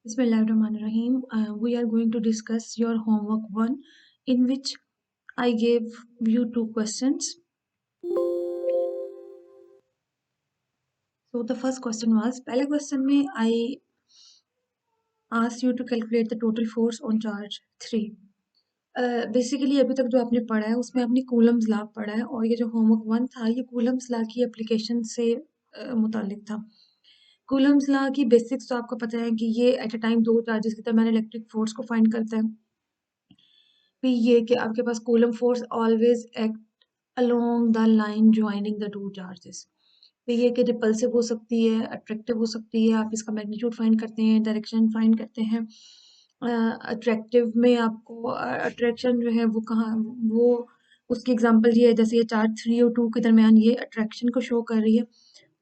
Bismillahirrahmanirrahim. We are going to discuss your homework 1, in which I gave you 2 questions. So the first question was, पहले question में I asked you to calculate the total force on charge 3. Basically अभी तक जो आपने पढ़ा है उसमें आपने कूलम्स लॉ पढ़ा है, और ये जो होमवर्क 1 था ये कूलम्स लॉ की एप्लीकेशन से मुतालिक था। कूलम्स लॉ की बेसिक्स तो आपको पता है कि ये एट अ टाइम 2 चार्जेस के दरमियान इलेक्ट्रिक फोर्स को फाइंड करता है। फिर ये कि आपके पास Coulomb force always act along the line joining the two charges. फिर ये कि रिपल्सिव हो सकती है, अट्रैक्टिव हो सकती है, आप इसका मैग्नीट्यूड फाइंड करते हैं, डायरेक्शन फाइंड करते हैं। अट्रैक्टिव में आपको अट्रैक्शन जो है वो कहाँ, वो उसकी एग्जांपल ये है, जैसे ये चार्ज 3 और 2 के दरमियान ये अट्रैक्शन को शो कर रही है,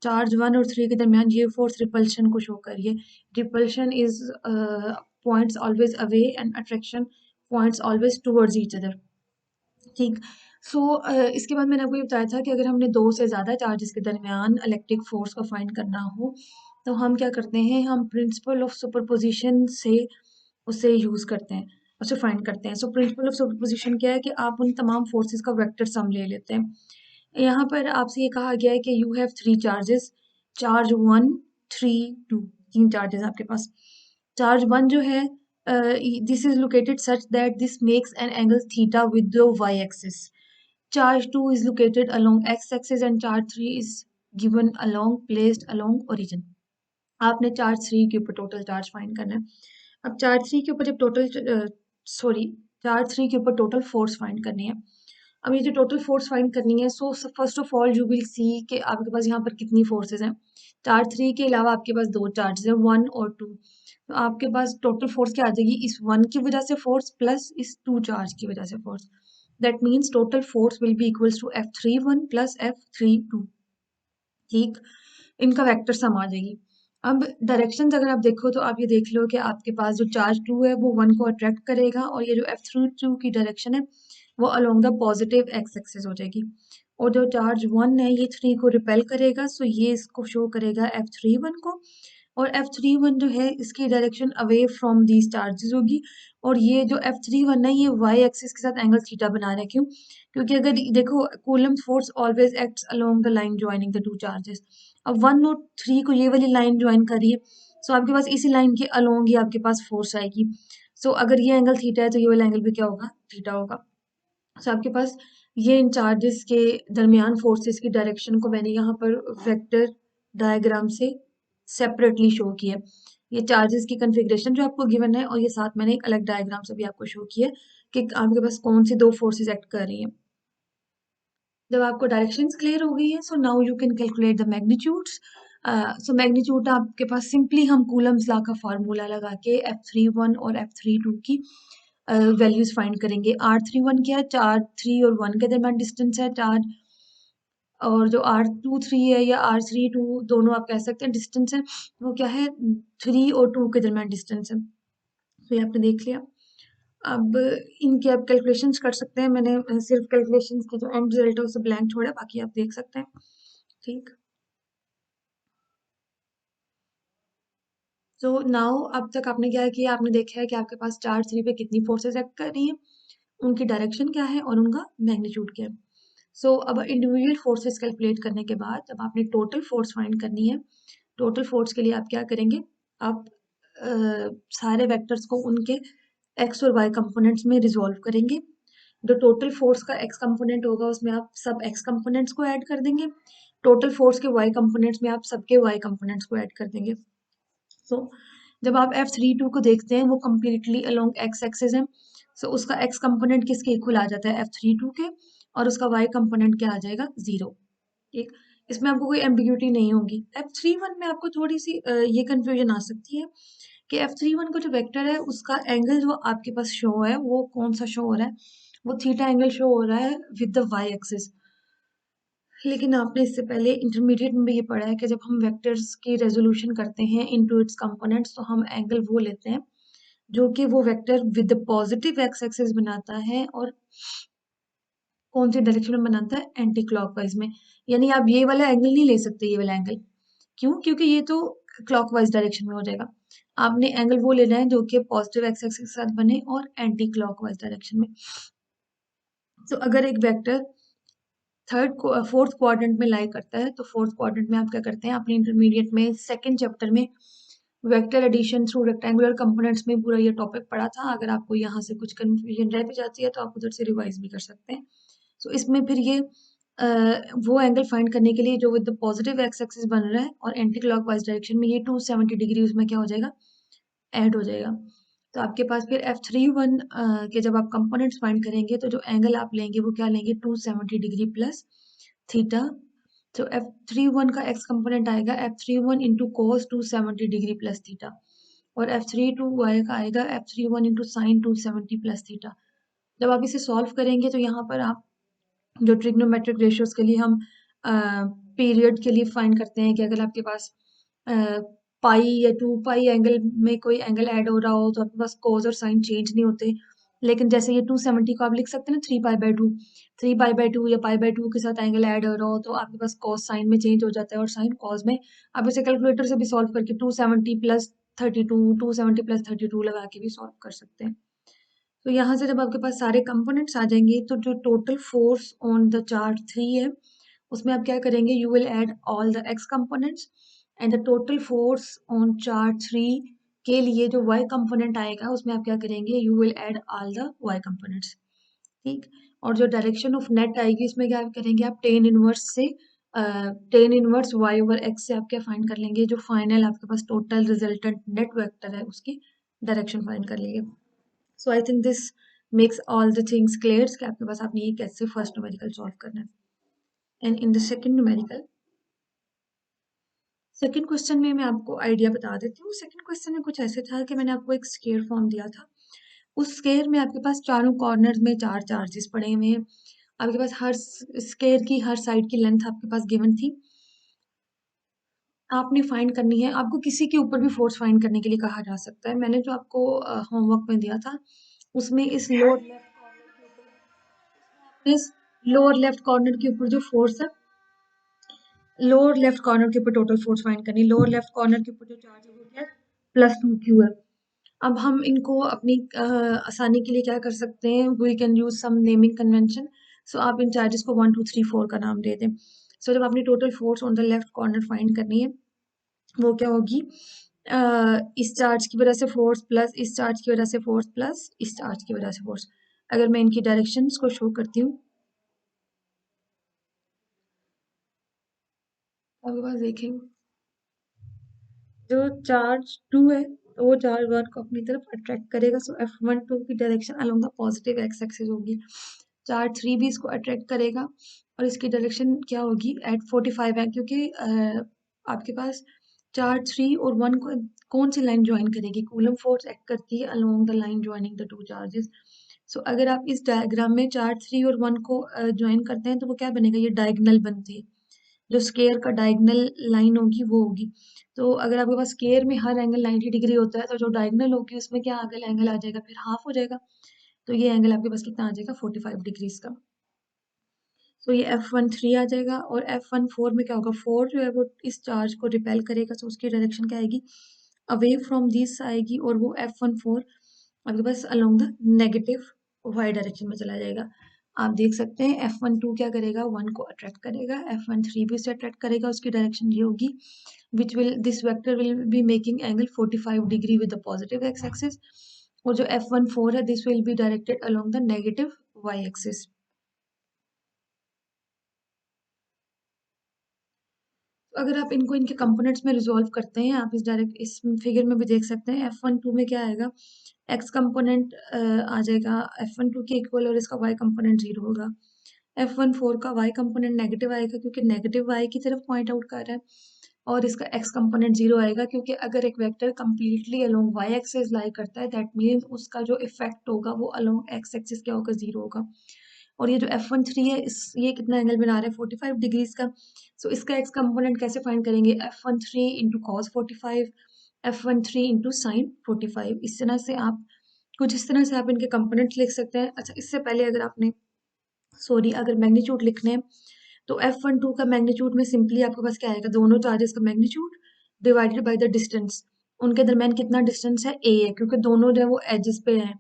चार्ज 1 और 3 के दरमियान ये फोर्स रिपल्शन को शो कर रही है। Repulsion is points always away and attraction points always towards each other. ठीक। सो इसके बाद मैंने आपको ये बताया था कि अगर हमने 2 से ज़्यादा चार्जेस के दरमियान इलेक्ट्रिक फोर्स को फाइंड करना हो तो हम क्या करते हैं, हम प्रिंसिपल ऑफ सुपरपोजिशन से उसे यूज़ करते हैं, उसे फाइंड करते हैं। सो प्रिंसिपल ऑफ सुपरपोजिशन क्या है कि आप उन तमाम फोर्सेस का वेक्टर सम ले लेते हैं। यहाँ पर आपसे ये कहा गया है कि you have 3 charges, charge 1, 3, 2, 3 charges आपके पास। चार्ज 1 जो है, this is located such that this makes an angle theta with the y-axis. Charge 2 is located along x-axis and charge 3 is given along placed along origin. आपने charge 3 के ऊपर total charge find करना है। अब charge 3 के ऊपर जब charge 3 के ऊपर टोटल फोर्स फाइंड करनी है। अब ये जो टोटल फोर्स फाइंड करनी है, so first of all you will see कि आपके पास यहाँ पर कितनी फोर्सेस हैं। चार्ज 3 के अलावा आपके पास 2 चार्जेस हैं, 1 और 2। तो आपके पास टोटल फोर्स क्या आ जाएगी, इस 1 की वजह से फोर्स प्लस इस 2 चार्ज की वजह से force. That means total force will be equals to F31 plus F32। ठीक, इनका वेक्टर सम आ जाएगी। अब डायरेक्शंस अगर आप देखो तो आप ये देख लो कि आपके पास जो चार्ज 2 है वो 1 को अट्रैक्ट करेगा, और ये जो F32 की डायरेक्शन है वो along the positive x axis हो जाएगी, और जो चार्ज 1 है ये 3 को रिपेल करेगा, सो ये इसको शो करेगा F31 को, और F31 जो है इसकी direction away from these charges होगी, और ये जो F31 है ये y एक्सिस के साथ एंगल थीटा बना रहा है। क्यों? क्योंकि अगर देखो coulomb force always acts along the line joining the two charges. अब 1 और 3 को ये वाली लाइन ज्वाइन कर रही है, सो आपके पास इसी लाइन के अलोंग ही आपके पास फोर्स आएगी। सो अगर ये एंगल थीटा है तो ये वाला एंगल भी क्या होगा, थीटा होगा। सो आपके पास ये इन चार्जेस के दरमियान फोर्सेस की डायरेक्शन को मैंने यहाँ पर वेक्टर डायग्राम से सेपरेटली शो किया। ये चार्जेस की कन्फिग्रेशन जो आपको गिवन है, और ये साथ मैंने एक अलग डायग्राम से भी आपको शो किया कि आपके पास कौन सी 2 फोर्सेस एक्ट कर रही हैं। जब आपको डायरेक्शंस क्लियर हो गई है, so now you can calculate the magnitudes. So magnitude आपके पास सिंपली हम कूलम्स लॉ का फार्मूला लगा के F31 और F32 की वैल्यूज फाइंड करेंगे। R31 क्या है, चार्ज 3 और 1 के दरमियान डिस्टेंस है चार्ज, और जो R23 है या R32 दोनों आप कह सकते हैं डिस्टेंस है, वो क्या है, 3 और 2 के दरमियान डिस्टेंस है। तो ये आपने देख लिया। अब इनके आप कैलकुलेशंस कर सकते हैं। मैंने सिर्फ कैलकुलेशंस के जो एंड रिजल्ट है उसे ब्लैंक छोड़ा, बाकी आप देख सकते हैं। ठीक। तो नाउ अब तक आपने क्या किया, आपने देखा है कि आपके पास चार्ज 3 पे कितनी फोर्सेस एक्ट कर रही हैं, उनकी डायरेक्शन क्या है और उनका मैग्नीट्यूड क्या है। सो अब इंडिविजुअल फोर्सेस कैलकुलेट करने के बाद जब आपने टोटल फोर्स फाइंड करनी है, टोटल फोर्स के लिए आप क्या करेंगे, आप सारे वेक्टर्स को उनके एक्स और वाई कंपोनेंट्स में रिजॉल्व करेंगे। जो टोटल फोर्स का एक्स कंपोनेंट होगा उसमें आप सब एक्स कंपोनेंट्स को ऐड कर देंगे, टोटल फोर्स के वाई कंपोनेंट्स में आप सबके वाई कंपोनेंट्स को ऐड कर देंगे। सो जब आप F32 को देखते हैं वो कम्प्लीटली अलोंग एक्स एक्सिस है, सो उसका एक्स कंपोनेंट किसके इक्वल आ जाता है, F32 के, और उसका वाई कंपोनेंट क्या आ जाएगा, 0। ठीक, इसमें आपको कोई एम्बिग्यूटी नहीं होगी। F31 में आपको थोड़ी सी ये कंफ्यूजन आ सकती है कि F31 का जो वेक्टर है उसका एंगल जो आपके पास शो है वो कौन सा शो हो रहा है, वो थीटा एंगल शो हो रहा है विद द वाई एक्सिस। लेकिन आपने इससे पहले इंटरमीडिएट में भी ये पढ़ा है कि जब हम वेक्टर्स की रेजोल्यूशन करते हैं इनटू इट्स कंपोनेंट्स तो हम एंगल वो लेते हैं जो कि वो vector with positive x axis बनाता है, और कौन सी डायरेक्शन में बनाता है, एंटी क्लॉकवाइज में। यानी आप ये वाला एंगल नहीं ले सकते, ये वाला एंगल। क्यों? क्योंकि ये तो क्लॉकवाइज डायरेक्शन में हो जाएगा। आपने एंगल वो लेना है जो कि पॉजिटिव एक्स एक्सिस के साथ बने और एंटी क्लॉकवाइज डायरेक्शन में। तो अगर एक वेक्टर फोर्थ क्वाड्रेंट में लाई करता है, तो फोर्थ क्वाड्रेंट में आप क्या करते हैं, अपने इंटरमीडिएट में सेकंड चैप्टर में vector addition through rectangular components में पूरा ये टॉपिक पढ़ा था। अगर आपको यहाँ से कुछ कंफ्यूजन रह भी जाती है तो आप उधर से रिवाइज भी कर सकते हैं। तो इसमें फिर ये वो एंगल फाइंड करने के लिए जो with the positive x axis बन रहा है और एंटी क्लॉकवाइज डायरेक्शन में, ये 270 डिग्री उसमें क्या हो जाएगा, ऐड हो जाएगा। तो आपके पास फिर F31 के जब आप कंपोनेंट्स फाइंड करेंगे तो जो एंगल आप लेंगे वो क्या लेंगे, 270 डिग्री प्लस थीटा। तो F31 का एक्स कंपोनेंट आएगा F31 into cos 270 degree plus theta, और F32 का आएगा F31 into sine 270 plus theta. जब आप इसे सॉल्व करेंगे तो यहाँ पर आप जो ट्रिग्नोमेट्रिक रेशियोज के लिए हम पीरियड के लिए फाइंड करते हैं कि अगर आपके पास पाई या 2 पाई एंगल में कोई एंगल ऐड हो रहा हो तो आपके पास कोस और साइन चेंज नहीं होते। लेकिन जैसे ये 270 को आप लिख सकते हैं ना 3 पाई बाय 2, 3 पाई बाय 2 या पाई बाय 2 के साथ एंगल ऐड हो रहा हो तो आपके पास कॉस साइन में चेंज हो जाता है और साइन कॉस में। आप इसे कैलकुलेटर से भी सॉल्व करके 270 प्लस 32 लगा के भी सॉल्व कर सकते हैं। तो यहाँ से जब आपके पास सारे कंपोनेंट्स आ जाएंगे तो जो total force on the chart 3 है उसमें आप क्या करेंगे, you will add all the x components and the total force on chart 3 के लिए जो y कंपोनेंट आएगा उसमें आप क्या करेंगे, you will add all the y components. ठीक। और जो डायरेक्शन ऑफ नेट आएगी इसमें क्या करेंगे, आप टेन इनवर्स से tan inverse y over x से आप क्या फाइंड कर लेंगे, जो फाइनल आपके पास टोटल रिजल्टेंट नेट वेक्टर है उसकी डायरेक्शन फाइंड कर लेंगे। So I think this makes all the things clear कि आपके पास आपने ये कैसे फर्स्ट न्यूमेरिकल सॉल्व करना है। And in the second question में मैं आपको आइडिया बता देती हूँ। सेकंड क्वेश्चन में कुछ ऐसे था कि मैंने आपको एक स्केयर फॉर्म दिया था, उस स्केयर में आपके पास चारों कॉर्नर्स में 4 चार्जेस पड़े हुए हैं। आपके पास हर स्केयर की हर साइड की लेंथ आपके पास गिवन थी, आपने फाइंड करनी है। आपको किसी के ऊपर भी फोर्स फाइंड करने के लिए कहा जा सकता है। मैंने जो आपको होमवर्क में दिया था उसमें इस लोअर लेफ्ट कॉर्नर के ऊपर जो फोर्स है, लोअर लेफ्ट कॉर्नर के ऊपर टोटल फोर्स फाइंड करनी। लोअर लेफ्ट कॉर्नर के ऊपर जो चार्ज है वो क्या है, +2q है। अब हम इनको अपनी आसानी के लिए क्या कर सकते हैं, we can use some naming convention. So आप इन चार्जेस को 1 2 3 4 का नाम दे दें। सो जब आपने total force on the left corner find करनी है वो क्या होगी, इस चार्ज की वजह से फोर्स प्लस इस चार्ज की वजह से फोर्स प्लस इस चार्ज की वजह से फोर्स। अगर मैं इनकी डायरेक्शंस को शो करती हूँ, आपके पास देखें जो चार्ज 2 है तो वो चार्ज 1 को अपनी तरफ अट्रैक्ट करेगा। सो F12 की direction along the positive x axis होगी। चार्ज 3 भी इसको अट्रैक्ट करेगा और इसकी डायरेक्शन क्या होगी, एट 45 है, क्योंकि आपके पास चार्ज 3 और 1 को कौन सी लाइन ज्वाइन करेगी, कूलम फोर्स एक्ट करती है along the line joining the two charges. So अगर आप इस डायग्राम में चार्ज 3 और 1 को ज्वाइन करते हैं तो वो क्या बनेगा, ये डायगोनल बनती है। जो स्केयर का डायगोनल लाइन होगी वो होगी। तो अगर आपके पास स्केयर में हर एंगल 90 डिग्री होता है तो जो डायगोनल होगी उसमें क्या एंगल आ जाएगा, फिर हाफ हो जाएगा। तो ये एंगल आपके पास कितना आ जाएगा, 45 डिग्रीज का। तो ये F13 आ जाएगा। और F14 में क्या होगा, 4 जो है वो इस चार्ज को रिपेल करेगा, तो उसकी डायरेक्शन क्या आएगी, अवे फ्रॉम दिस आएगी, और वो F14 आपके पास along the negative Y direction में चला जाएगा। आप देख सकते हैं F12 क्या करेगा, 1 को अट्रैक्ट करेगा, F13 भी उसे अट्रैक्ट करेगा, उसकी डायरेक्शन ये होगी, this vector will be making angle 45 degree with the positive x axis. और जो F14 है this will be directed along the negative y axis. अगर आप इनको इनके कंपोनेंट्स में रिजॉल्व करते हैं, आप इस फिगर में भी देख सकते हैं F12 में क्या आएगा, एक्स कंपोनेंट आ जाएगा F12 के इक्वल और इसका वाई कंपोनेंट 0 होगा। F14 का वाई कंपोनेंट नेगेटिव आएगा क्योंकि नेगेटिव वाई की तरफ पॉइंट आउट कर रहा है, और इसका एक्स कंपोनेंट 0 आएगा क्योंकि अगर एक vector completely along y axis lie करता है दैट मीन्स उसका जो इफेक्ट होगा वो अलोंग एक्स एक्सिस क्या होगा, 0 होगा। और ये जो F13 है ये कितना एंगल बना रहा है, 45 डिग्रीज का। सो इसका एक्स कंपोनेंट कैसे फाइंड करेंगे, F13 into cos 45, F13 into sine 45। इस तरह से आप कुछ इस तरह से आप इनके कंपोनेंट्स लिख सकते हैं। अच्छा, इससे पहले अगर आपने अगर मैग्नीट्यूड लिखने हैं तो F12 का मैग्नीट्यूड में सिंपली आपके पास क्या आएगा, दोनों चार्जेस का magnitude divided by the distance, उनके दरमियान कितना डिस्टेंस है, ए है, क्योंकि दोनों जो है वो एजेस पे हैं।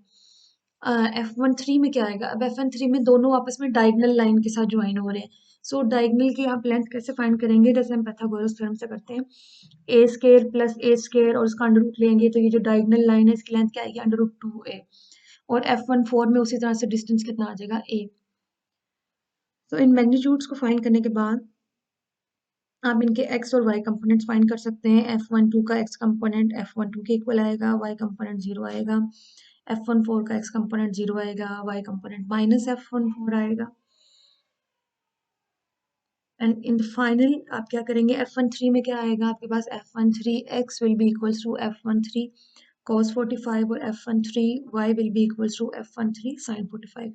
F13 में क्या आएगा, अब F13 में दोनों आपस में डायगोनल लाइन के साथ ज्वाइन हो रहे हैं। सो डायगोनल की आप लेंथ कैसे फाइंड करेंगे, जैसे हम पाइथागोरस थ्योरम से करते हैं, ए स्क्वायर प्लस ए स्क्वायर और उसका अंडर रूट लेंगे, तो ये जो डायगोनल लाइन है इसकी लेंथ क्या आएगी, अंडर रूट 2a। और F14 में उसी तरह से डिस्टेंस कितना आ जाएगा, a। तो इन मैग्नीट्यूड्स को फाइंड करने के बाद आप इनके x और y कंपोनेंट्स फाइंड कर सकते हैं। F12 का x कंपोनेंट F12 के इक्वल आएगा, y कंपोनेंट 0 आएगा। F14 का x कंपोनेंट 0 आएगा, y कंपोनेंट माइनस F14 आएगा। एंड इन द फाइनल आप क्या करेंगे, F13 में क्या आएगा आपके पास, F13 x will be equals to F13 cos 45 और F13 y will be equals to F13 sin 45।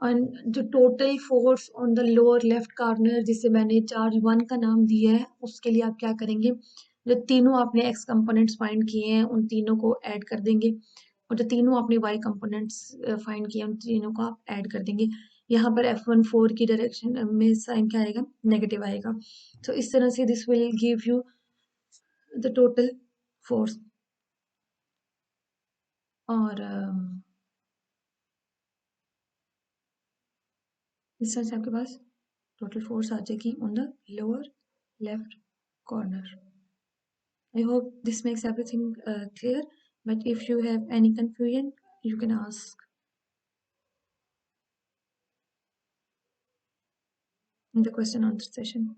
और जो total force on the lower left corner जिसे मैंने चार्ज 1 का नाम दिया है, उसके लिए आप क्या करेंगे, जो तीनों आपने x कंपोनेंट्स फाइंड किए हैं उन तीनों को ऐड कर देंगे, और जो तीनों आपने y कंपोनेंट्स फाइंड किए हैं उन तीनों को आप ऐड कर देंगे। यहाँ पर F14 की डायरेक्शन में साइन क्या आएगा, नेगेटिव आएगा। तो इस तरह से this will give you the total force. और इस तरह से आपके पास टोटल फोर्स आ जाएगी on the lower left corner. I hope this makes everything clear, but if you have any confusion, you can ask in the question answer session.